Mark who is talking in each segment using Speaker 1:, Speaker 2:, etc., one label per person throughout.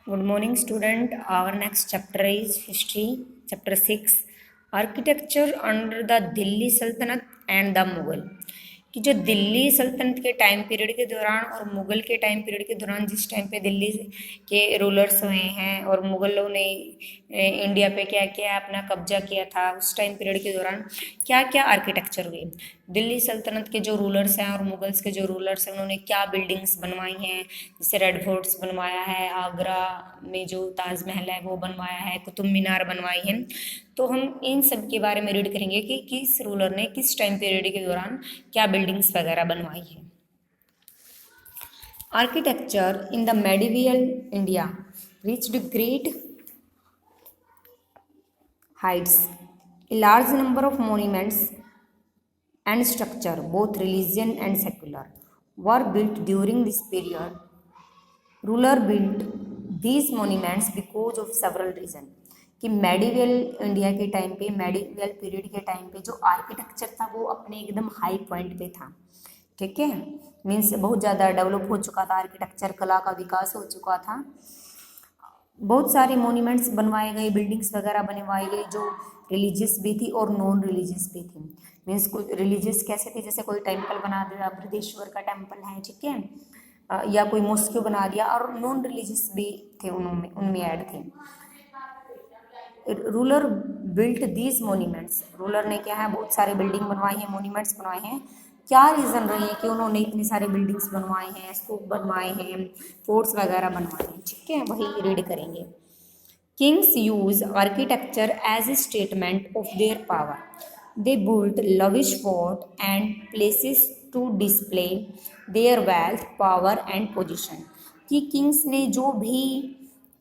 Speaker 1: Good morning, student. Our next chapter is history, chapter 6, architecture under the Delhi Sultanate and the Mughal. कि जो दिल्ली सल्तनत के time period के दौरान और मुग़ल के टाइम पीरियड के दौरान जिस टाइम पे दिल्ली के रूलर्स हुए हैं और मुग़लों ने इंडिया पे क्या किया, अपना कब्जा किया था, उस टाइम पीरियड के दौरान क्या क्या आर्किटेक्चर हुए, दिल्ली सल्तनत के जो रूलर्स हैं और मुग़ल्स के जो रूलर्स हैं उन्होंने क्या बिल्डिंग्स बनवाई हैं, जैसे रेड फोर्ट्स बनवाया है, आगरा में जो ताजमहल है वो बनवाया है, कुतुब मीनार बनवाई है। तो हम इन सब के बारे में रीड करेंगे कि किस रूलर ने किस टाइम पीरियड के दौरान क्या बिल्डिंग्स वगैरह बनवाई है। Architecture in the medieval India reached great heights. A large number of monuments and structure, both religion and secular, were built during this period. Ruler built these monuments because of several reasons. कि medieval India के time पे, medieval period के time पे जो architecture था वो अपने एकदम हाई पॉइंट पे था। ठीक है, मीन्स बहुत ज़्यादा डेवलप हो चुका था, आर्किटेक्चर कला का विकास हो चुका था। बहुत सारे मोन्यूमेंट्स बनवाए गए, बिल्डिंग्स वगैरह बनवाई गई जो रिलीजियस भी थी और नॉन रिलीजियस भी थी। मीन्स कोई रिलीजियस कैसे थी, जैसे कोई टेम्पल बना दिया, बृहदेश्वर का टेम्पल है, ठीक है, या कोई मॉस्क्यू बना दिया, और नॉन रिलीजियस भी थे, उनमें ऐड थे। Ruler built these monuments, ruler ने क्या है बहुत सारे बिल्डिंग बनवाई हैं, मोन्यूमेंट्स बनवाए हैं। क्या रीज़न रही है कि उन्होंने इतने सारे बिल्डिंग्स बनवाए हैं, स्तूप बनवाए हैं, फोर्ट्स वगैरह बनवाए हैं, ठीक है, वही रीड करेंगे। Kings use architecture as a statement of their power, they built lavish fort and places to display their wealth, power and position. कि किंग्स ने जो भी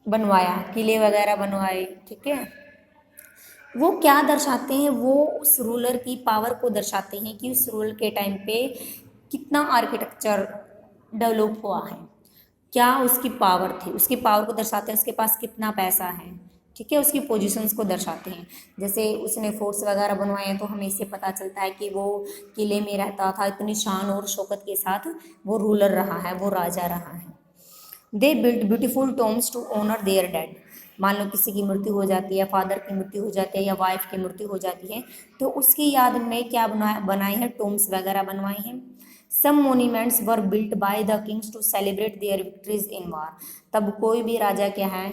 Speaker 1: बनवाया, किले वगैरह बनवाए, ठीक है, वो क्या दर्शाते हैं, वो उस रूलर की पावर को दर्शाते हैं कि उस रूलर के टाइम पे कितना आर्किटेक्चर डेवलप हुआ है, क्या उसकी पावर थी, उसकी पावर को दर्शाते हैं, उसके पास कितना पैसा है, ठीक है, उसकी पोजीशंस को दर्शाते हैं। जैसे उसने फोर्ट्स वगैरह बनवाए हैं तो हमें इससे पता चलता है कि वो किले में रहता था, इतनी शान और शौकत के साथ वो रूलर रहा है, वो राजा रहा है। They built beautiful tombs to honour their dead, मान लो किसी की मृत्यु हो जाती है, फादर की मृत्यु हो जाती है या वाइफ की मृत्यु हो जाती है, तो उसकी याद में क्या बनाए हैं, टोम्स वगैरह बनवाए हैं। Some monuments were built by the kings to celebrate their victories in war, तब कोई भी राजा क्या है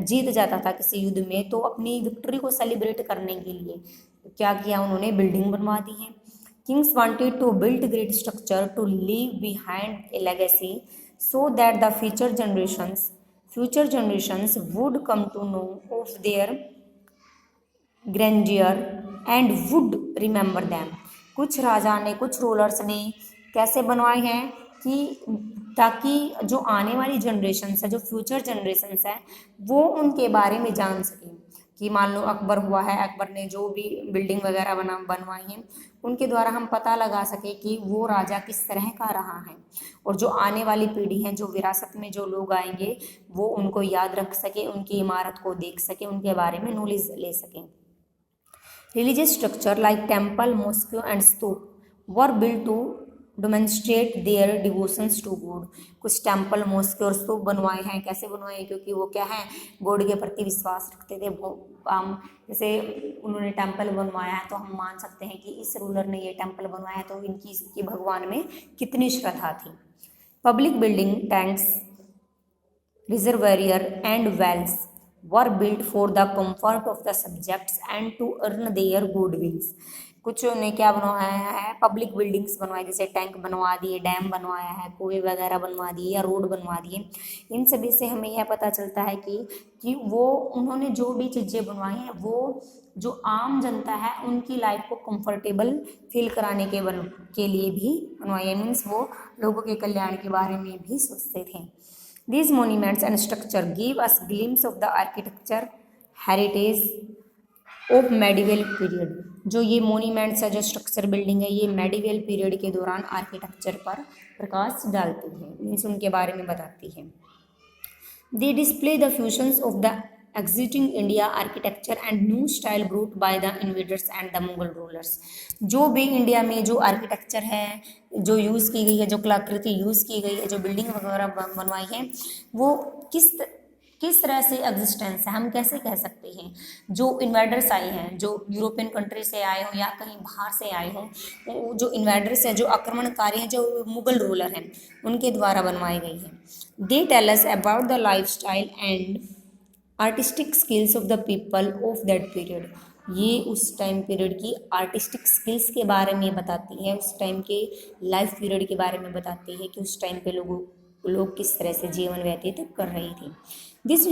Speaker 1: जीत जाता था किसी युद्ध में, तो अपनी विक्ट्री को सेलिब्रेट करने के लिए क्या किया, उन्होंने बिल्डिंग बनवा दी है। Kings wanted to build great structure to leave behind a legacy so that the future generations would come to know of their grandeur and would remember them. कुछ राजा ने, कुछ रूलर्स ने कैसे बनवाए हैं कि ताकि जो आने वाली जनरेशन्स है, जो फ्यूचर जनरेशन्स है, वो उनके बारे में जान सकें। कि मान लो अकबर हुआ है, अकबर ने जो भी बिल्डिंग वगैरह बनवाई हैं, उनके द्वारा हम पता लगा सके कि वो राजा किस तरह का रहा है, और जो आने वाली पीढ़ी है, जो विरासत में जो लोग आएंगे, वो उनको याद रख सके, उनकी इमारत को देख सके, उनके बारे में नॉलेज ले सकें। Religious structure like temple, mosque and stupa were built to demonstrate their devotions to god. कुछ टेम्पल, मॉस्क्यू और स्तूप बनवाए हैं, कैसे बनवाए हैं, क्योंकि वो क्या है, गॉड के प्रति विश्वास रखते थे। वो जैसे उन्होंने टेम्पल बनवाया है तो हम मान सकते हैं कि इस रूलर ने ये टेम्पल बनवाया है, तो इनकी भगवान में कितनी श्रद्धा थी। Public building, tanks, reservoir and wells were built for the comfort of the subjects and to earn their goodwills. कुछ ने क्या बनवाया है, पब्लिक बिल्डिंग्स बनवाई, जैसे टैंक बनवा दिए, डैम बनवाया है, कुएं वगैरह बनवा दिए या रोड बनवा दिए। इन सभी से हमें यह पता चलता है कि वो उन्होंने जो भी चीज़ें बनवाई हैं वो जो आम जनता है उनकी लाइफ को कंफर्टेबल फील कराने के लिए भी बनवाई है। मीन्स वो लोगों के कल्याण के बारे में भी सोचते थे। These monuments and structure give us glimpse of the architecture heritage of medieval period। जो ये मोन्यूमेंट्स है, जो स्ट्रक्चर बिल्डिंग है, ये मेडिवल पीरियड के दौरान आर्किटेक्चर पर प्रकाश डालती है, मीन्स उनके बारे में बताती है। They display the fusions of the existing India architecture and new style brought by the invaders and the Mughal rulers। जो भी इंडिया में जो आर्किटेक्चर है, जो यूज़ की गई है, जो कलाकृति यूज़ की गई है, जो बिल्डिंग वगैरह बनवाई है, वो किस तरह से एग्जिस्टेंस है, हम कैसे कह सकते हैं, जो इन्वेडर्स आए हैं, जो यूरोपियन कंट्री से आए हों या कहीं बाहर से आए हों, जो इन्वेडर्स हैं, जो आक्रमणकारी हैं, जो मुगल रूलर हैं, उनके द्वारा बनवाई गई हैं। They tell us about the life style and artistic skills of the people of that period. ये उस टाइम पीरियड की आर्टिस्टिक स्किल्स के बारे में बताती है, उस टाइम के लाइफ पीरियड के बारे में बताती है कि उस टाइम पे लोग किस तरह से जीवन व्यतीत कर रही थी। This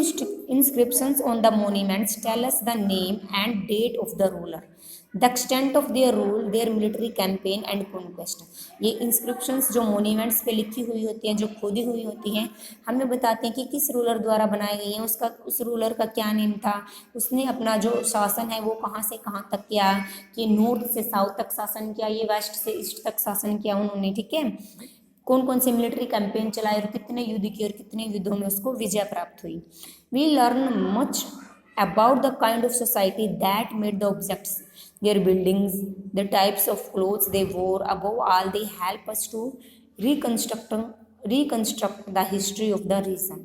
Speaker 1: inscriptions on the monuments tell us the name and date of the ruler, the extent of their rule, their military campaign and conquest। ये inscriptions जो monuments पे लिखी हुई होती हैं, जो खोदी हुई होती हैं, हमें बताते हैं कि किस रूलर द्वारा बनाई गई हैं, उस रूलर का क्या नेम था, उसने अपना जो शासन है वो कहाँ से कहाँ तक किया, कि नॉर्थ से साउथ तक शासन किया, ये वेस्ट से ईस्ट तक शासन किया उन्होंने, ठीक है, कौन कौन से मिलिट्री कैंपेन चलाए और कितने युद्ध किए और कितने युद्धों में उसको विजय प्राप्त हुई। We learn much about the kind of society that made the objects, their buildings, the types of clothes they wore, above all they help us to reconstruct the history of the region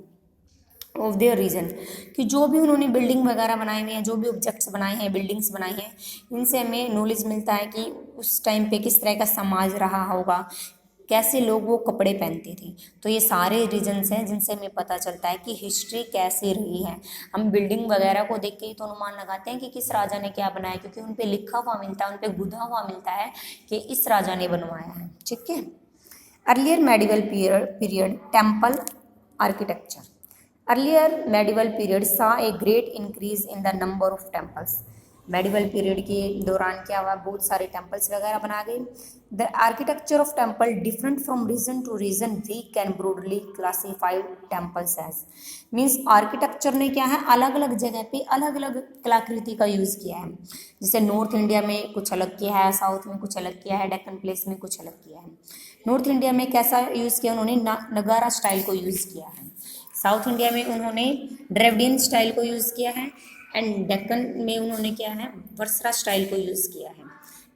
Speaker 1: of their region. कि जो भी उन्होंने building वगैरह बनाए हुए हैं, जो भी ऑब्जेक्ट्स बनाए हैं, बिल्डिंग्स बनाई हैं, इनसे हमें नॉलेज मिलता है कि उस टाइम पे किस तरह का समाज रहा होगा, कैसे लोग वो कपड़े पहनते थे। तो ये सारे रीजन्स हैं जिनसे हमें पता चलता है कि हिस्ट्री कैसी रही है। हम बिल्डिंग वगैरह को देख के ही तो अनुमान लगाते हैं कि किस राजा ने क्या बनाया, क्योंकि उन पे लिखा हुआ मिलता है, उन पे गुधा हुआ मिलता है कि इस राजा ने बनवाया है, ठीक है। Earlier medieval period temple architecture. Earlier medieval period saw a great increase in the number of temples। Medieval period के दौरान क्या हुआ, बहुत सारे टेम्पल्स वगैरह बना गए। The architecture of temple different from region to region, we can broadly classified temples as. Means architecture ने क्या है, अलग अलग जगह पे अलग अलग कलाकृति का यूज़ किया है। जैसे नॉर्थ इंडिया में कुछ अलग किया है, साउथ में कुछ अलग किया है, डेक्कन प्लेस में कुछ अलग किया है। नॉर्थ इंडिया में कैसा यूज़ किया उन्होंने, नगारा स्टाइल को यूज़ किया है। साउथ इंडिया में उन्होंने ड्रेविडियन स्टाइल को यूज़ किया है, एंड डेक्कन में उन्होंने क्या है, वर्सरा स्टाइल को यूज़ किया है।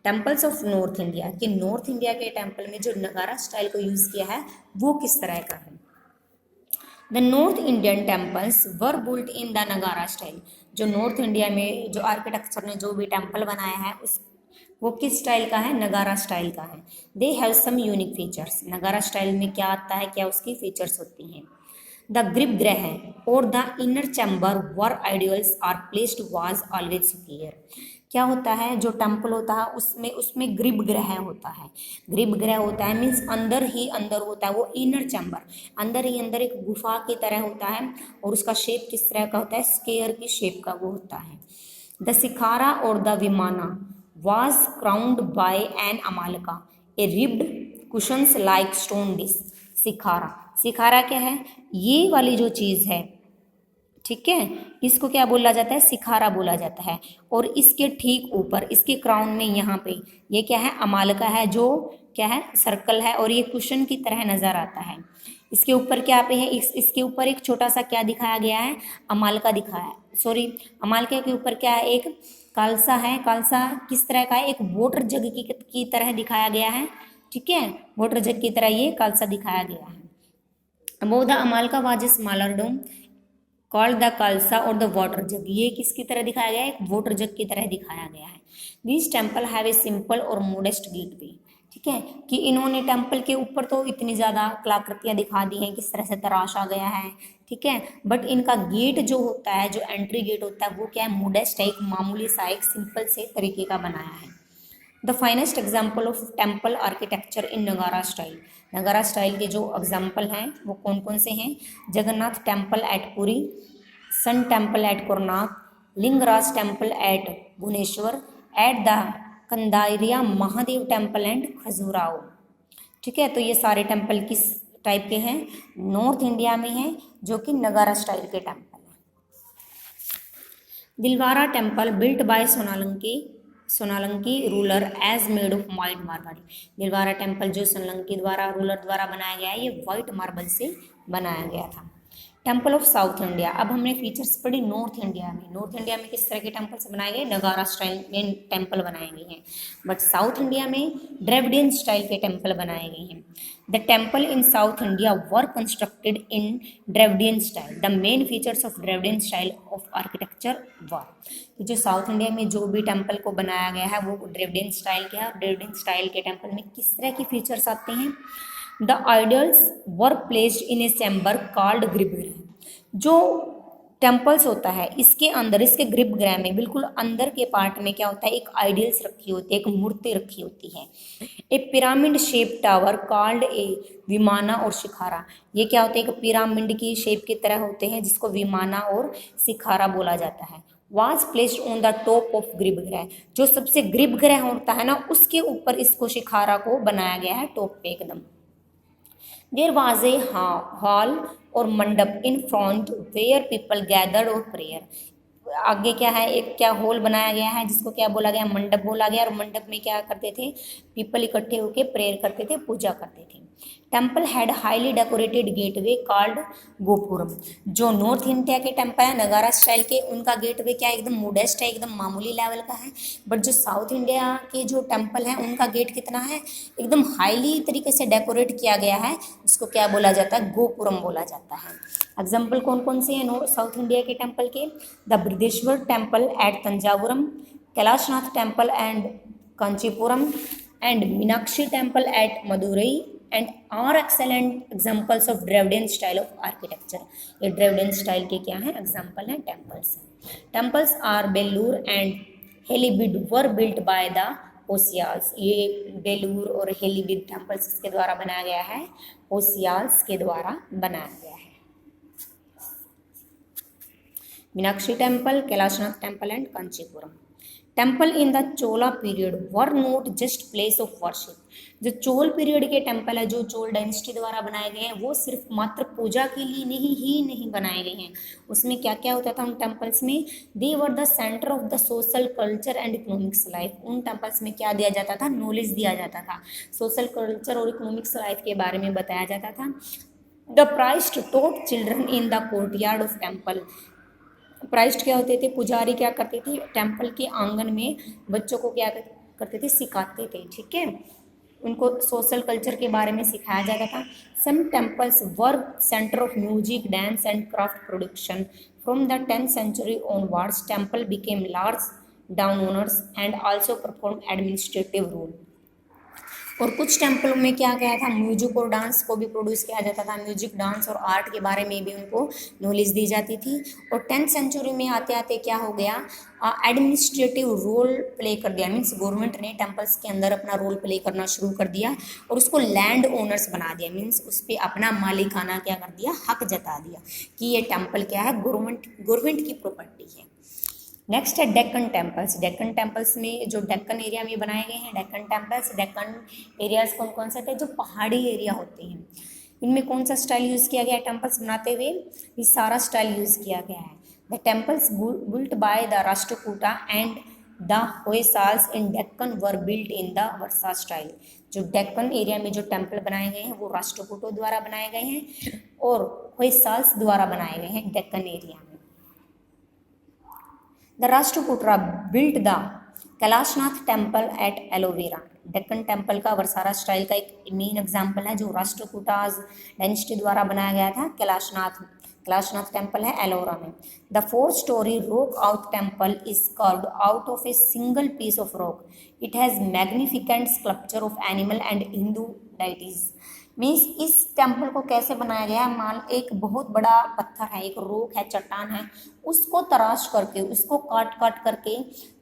Speaker 1: टेम्पल्स ऑफ नॉर्थ इंडिया, कि नॉर्थ इंडिया के टेम्पल में जो नगारा स्टाइल को यूज़ किया है वो किस तरह का है। The north Indian temples were built in the Nagara style. जो नॉर्थ इंडिया में जो आर्किटेक्चर ने जो भी टेम्पल बनाया है वो किस स्टाइल का है, नगारा स्टाइल का है। They have some unique features. Nagara style में क्या आता है, क्या उसकी फीचर्स होती हैं। द ग्रिप ग्रह और the inner chamber were idols are placed was always superior. क्या होता है, जो टेम्पल होता है उसमें ग्रिप ग्रह होता है। ग्रिप ग्रह होता है मीन्स अंदर ही अंदर होता है, वो इनर चैम्बर अंदर ही अंदर एक गुफा की तरह होता है, और उसका शेप किस तरह का होता है, स्क्वायर की शेप का वो होता है। द सिखारा और the vimana was crowned by an amalaka, a ribbed cushions like stone dish। Shikhara क्या है, ये वाली जो चीज़ है, ठीक है, इसको क्या बोला जाता है, सिखारा बोला जाता है। और इसके ठीक ऊपर इसके क्राउन में यहाँ पे ये क्या है, अमालका है, जो क्या है, सर्कल है, और ये कुशन की तरह नजर आता है। इसके ऊपर क्या पे है, इसके ऊपर एक छोटा सा क्या दिखाया गया है, अमालका दिखाया है, सॉरी अमालके के ऊपर क्या है, एक कालसा है। कालसा किस तरह का है, एक वाटर जग की तरह दिखाया गया है, ठीक है, वाटर जग की तरह ये कालसा दिखाया गया है। Above the amalaka was a smaller dome called the kalasha और द वाटर जग। ये किसकी तरह दिखाया गया है, एक वाटर जग की तरह दिखाया गया है। This temple have a simple और मोडेस्ट गेटवे। ठीक है, कि इन्होंने टेम्पल के ऊपर तो इतनी ज़्यादा कलाकृतियाँ दिखा दी हैं, किस तरह से तराशा गया है, ठीक है, बट इनका गेट जो होता है, जो एंट्री गेट होता है, वो क्या है, मोडेस्ट है, एक मामूली सा एक सिंपल से तरीके का बनाया है। The finest example of temple architecture इन नगारा स्टाइल। नगारा स्टाइल के जो एग्जाम्पल हैं वो कौन कौन से हैं, Jagannath temple at Puri, sun temple at Konark, Lingaraj temple at Bhubaneswar, at the Kandariya Mahadev temple and Khajuraho. ठीक है, तो ये सारे टेम्पल किस टाइप के हैं, नॉर्थ इंडिया में हैं, जो कि नगारा स्टाइल के टेम्पल हैं। Dilwara temple built by Solanki ruler as made of white marble. Dilwara temple जो सोनालंकी रूलर द्वारा बनाया गया है, ये वाइट मार्बल से बनाया गया था। Temple of south India. अब हमने फीचर्स पढ़ी नॉर्थ इंडिया में। नॉर्थ इंडिया में किस तरह के टेम्पल्स बनाए गए, नगारा स्टाइल में टेम्पल बनाए गए हैं, बट साउथ इंडिया में द्रविडियन स्टाइल के टेम्पल बनाए गए हैं। The temple in south India were constructed in Dravidian style. The main features of Dravidian style of architecture were. जो साउथ इंडिया में जो भी टेम्पल को बनाया गया है वो द्रविडियन स्टाइल के है, और द्रविडियन स्टाइल के टेम्पल में किस तरह की फीचर्स आते हैं, the idols were placed in A chamber called गर्भगृह। जो टेम्पल्स होता है इसके अंदर, इसके गर्भगृह में बिल्कुल अंदर के पार्ट में क्या होता है, एक आइडल्स रखी होती है, एक मूर्ति रखी होती है। A pyramid shape tower called a vimana और शिखारा। ये क्या होता है, एक पिरामिड की शेप की तरह होते हैं जिसको विमाना और शिखारा बोला जाता है। Was placed on the top of गर्भगृह। जो सबसे गर्भगृह होता है ना उसके ऊपर इसको शिखारा को बनाया गया है, टॉप पे एकदम। देयर वाज ए हॉल और mandapa in front where people gathered और प्रेयर। आगे क्या है, एक क्या हॉल बनाया गया है जिसको क्या बोला गया, मंडप बोला गया, और मंडप में क्या करते थे, पीपल इकट्ठे होकर प्रेयर करते थे, पूजा करते थे। Temple had highly decorated gateway called gopuram. जो नॉर्थ इंडिया के टेम्पल है नगारा स्टाइल के, उनका गेटवे क्या एकदम मोडेस्ट है, एकदम मामूली लेवल का है, बट जो साउथ इंडिया के जो टेम्पल है उनका गेट कितना है, एकदम हाईली तरीके से डेकोरेट किया गया है, जिसको क्या बोला जाता है, गोपुरम बोला जाता है। एग्जाम्पल कौन कौन से हैं साउथ इंडिया के टेम्पल के, the Brihadeshwara temple at Thanjavur, Kailasanatha temple and Kanchipuram, and Meenakshi temple at Madurai, and are excellent examples of Dravidian style of architecture. ये द्रविडियन स्टाइल के क्या है, एग्जाम्पल हैं, टेम्पल्स हैं। Temples are Belur and Halebid were built by the Hoysalas. ये बेलूर और हेलीबिड टेम्पल्स किसके द्वारा बनाया गया है, होसियाल्स के द्वारा बनाया गया है। Meenakshi temple, Kailashnath temple and Kanchipuram. Temple in the Chola period were not just place of worship. जो चोल पीरियड के टेम्पल है, जो चोल डायनेस्टी द्वारा बनाए गए हैं, वो सिर्फ मात्र पूजा के लिए नहीं बनाए गए हैं। उसमें क्या क्या होता था उन टेम्पल्स में, they were the centre of the social culture and economics life. उन टेम्पल्स में क्या दिया जाता था, नॉलेज दिया जाता था, सोशल कल्चर और इकोनॉमिक्स लाइफ के बारे में बताया जाता था। The priest taught children in the courtyard of temple. Priest क्या होते थे, पुजारी क्या करते थे, टेम्पल के आंगन में बच्चों को क्या करते थे, सिखाते थे, ठीक है, उनको सोशल कल्चर के बारे में सिखाया जाता था। Some temples were centre of music, dance and craft production. From the 10th century onwards temple became large down owners and also perform administrative role. और कुछ टेम्पलों में क्या गया था, म्यूजिक और डांस को भी प्रोड्यूस किया जाता था, म्यूजिक, डांस और आर्ट के बारे में भी उनको नॉलेज दी जाती थी। और 10th century में आते आते क्या हो गया, एडमिनिस्ट्रेटिव रोल प्ले कर दिया, मीन्स गवर्नमेंट ने टेम्पल्स के अंदर अपना रोल प्ले करना शुरू कर दिया और उसको लैंड ओनर्स बना दिया, मीन्स उस पर अपना मालिकाना क्या कर दिया, हक जता दिया कि ये टेम्पल क्या है, गवर्नमेंट की प्रॉपर्टी है। नेक्स्ट है डेक्कन टेम्पल्स। डेक्कन टेम्पल्स में जो डेक्कन एरिया में बनाए गए हैं डेक्कन टेम्पल्स, डेक्कन एरियाज कौन कौन से थे, जो पहाड़ी एरिया होते हैं, इनमें कौन सा स्टाइल यूज़ किया गया है टेम्पल्स बनाते हुए, ये सारा स्टाइल यूज़ किया गया है। The temples built by the Rashtrakuta and the Hoysalas in Deccan were built in the वर्सा स्टाइल। जो डेक्कन एरिया में जो टेम्पल बनाए गए हैं वो राष्ट्रकूटों द्वारा बनाए गए हैं और होयसाल्स द्वारा बनाए गए हैं डेक्कन एरिया में। The Rashtrakuta built the Kailashnath temple at aloe vera. Deccan temple का वर्सारा स्टाइल का एक मेन एग्जाम्पल है जो राष्ट्रकूटाज डायनेस्टी द्वारा बनाया गया था, कैलाशनाथ टेम्पल है एलोरा में। The 4-story rock out temple is carved out of a single piece of rock. It has magnificent sculpture of animal and Hindu deities. Means इस टेम्पल को कैसे बनाया गया है, मान एक बहुत बड़ा पत्थर है, एक रॉक है, चट्टान है, उसको तराश करके, उसको काट करके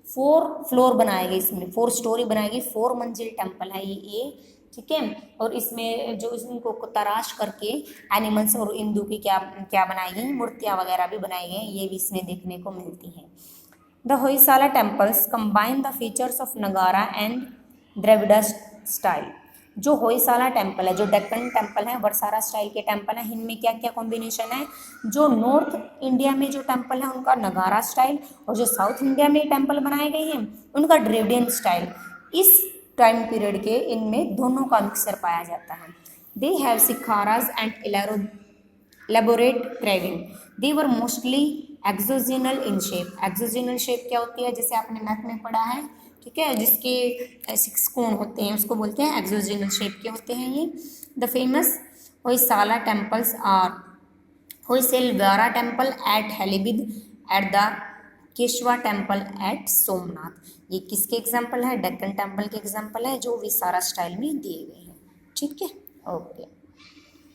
Speaker 1: 4 फ्लोर बनाए गए, इसमें 4 स्टोरी बनाई गई, 4 मंजिल टेम्पल है ये, ठीक है। और इसमें जो इनको तराश करके एनिमल्स और हिंदू की क्या बनाई गई, मूर्तियाँ वगैरह भी बनाई गई, ये भी इसमें देखने को मिलती हैं। The Hoysala temples combine the features of नगारा एंड द्रविड़ स्टाइल। जो होयसाला टेम्पल है, जो डेक्कन टेम्पल है, वर्सारा स्टाइल के टेम्पल है, इनमें क्या क्या कॉम्बिनेशन है, जो नॉर्थ इंडिया में जो टेम्पल है उनका नगारा स्टाइल और जो साउथ इंडिया में टेम्पल बनाए गए हैं उनका द्रविडियन स्टाइल। इस टाइम पीरियड के इनमें दोनों का मिक्सर पाया जाता है। They have shikharas and elaborate carving, they were mostly hexagonal in shape. Hexagonal shape क्या होती है, जैसे आपने मैथ में पढ़ा है, ठीक है, जिसके 6 कोण होते हैं उसको बोलते हैं एक्सोजिनल शेप के होते हैं ये। The famous Hoysala temples are Hoysaleswara temple at Halebid at the Keshava temple at Somnath. ये किसके एग्जाम्पल है, डेक्कन टेम्पल के एग्जाम्पल है जो विसारा स्टाइल में दिए गए हैं। ठीक है, ओके।